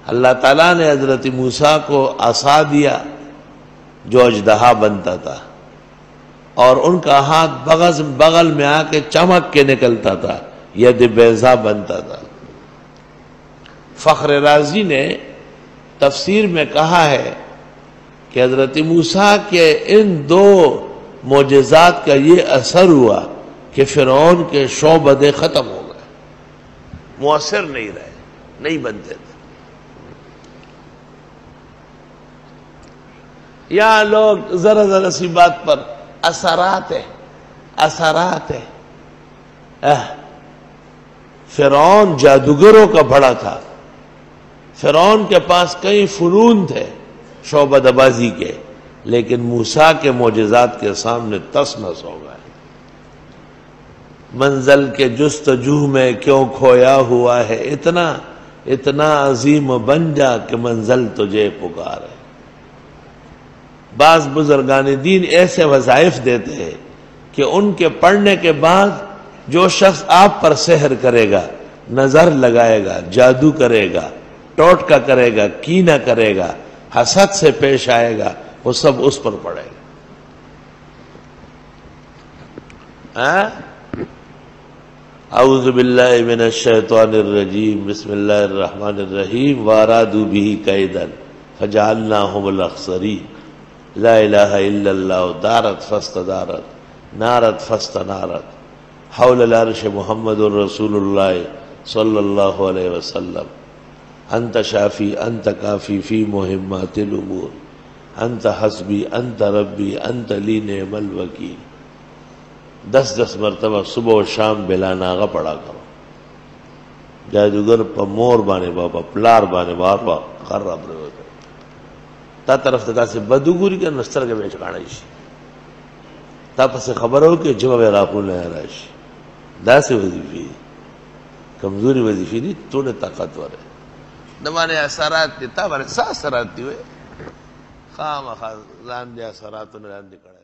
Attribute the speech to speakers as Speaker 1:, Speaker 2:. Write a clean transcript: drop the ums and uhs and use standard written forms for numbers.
Speaker 1: اللہ تعالیٰ نے حضرت موسیٰ کو عصا دیا جو اژدہا بنتا تھا، اور ان کا ہاتھ بغل میں آ کے چمک کے نکلتا تھا، ید بیضا بنتا تھا۔ فخر رازی نے تفسیر میں کہا ہے کہ حضرت موسیٰ کے ان دو معجزات کا یہ اثر ہوا کہ فرعون کے شعبدے ختم ہو گئے، مؤثر نہیں رہے، نہیں بنتے تھے۔ یہاں لوگ ذرا ذرا سی بات پر اثرات ہے۔ فرعون جادوگروں کا بڑا تھا، فرعون کے پاس کئی فنون تھے شعبدہ بازی کے، لیکن موسیٰ کے معجزات کے سامنے تس نس ہو گئے۔ منزل کے جستجو میں کیوں کھویا ہوا ہے اتنا عظیم بن جا کہ منزل تجھے پکارے۔ بعض بزرگان دین ایسے وظائف دیتے ہیں کہ ان کے پڑھنے کے بعد جو شخص آپ پر سحر کرے گا، نظر لگائے گا، جادو کرے گا، ٹوٹکا کرے گا، کینہ کرے گا، حسد سے پیش آئے گا، وہ سب اس پر پڑے گا۔ اعوذ باللہ من الشیطان الرجیم، بسم اللہ الرحمن الرحیم، وارادوا به کیدا فجعلناهم الاخسرین، لا الہ الا اللہ، دارت فاستدارت، نارت فاستنارت، حول العرش محمد رسول اللہ صلی اللہ علیہ وسلم، انت شافی انت کافی فی مہمات الامور، انت حسبی انت ربی انت لی نعم الوکیل۔ 10 مرتبہ صبح و شام بلا ناغہ پڑھا کرو۔ جادوگر پا مور بانے بابا پلار بانے بابا خراب رہے ہوتے تا طرف تا سے بدوگوری کا نستر کے بیچ کانائشی تا پس خبر ہو کہ جمع بیراقون لے راشی۔ دا سے وظیفی کمزوری وظیفی نہیں، تو نے طاقتور ہے۔ نمانے اثرات دیتا بارے سا اثرات دیوئے خام خاص زان دیا اثراتوں نے ران دکھڑا۔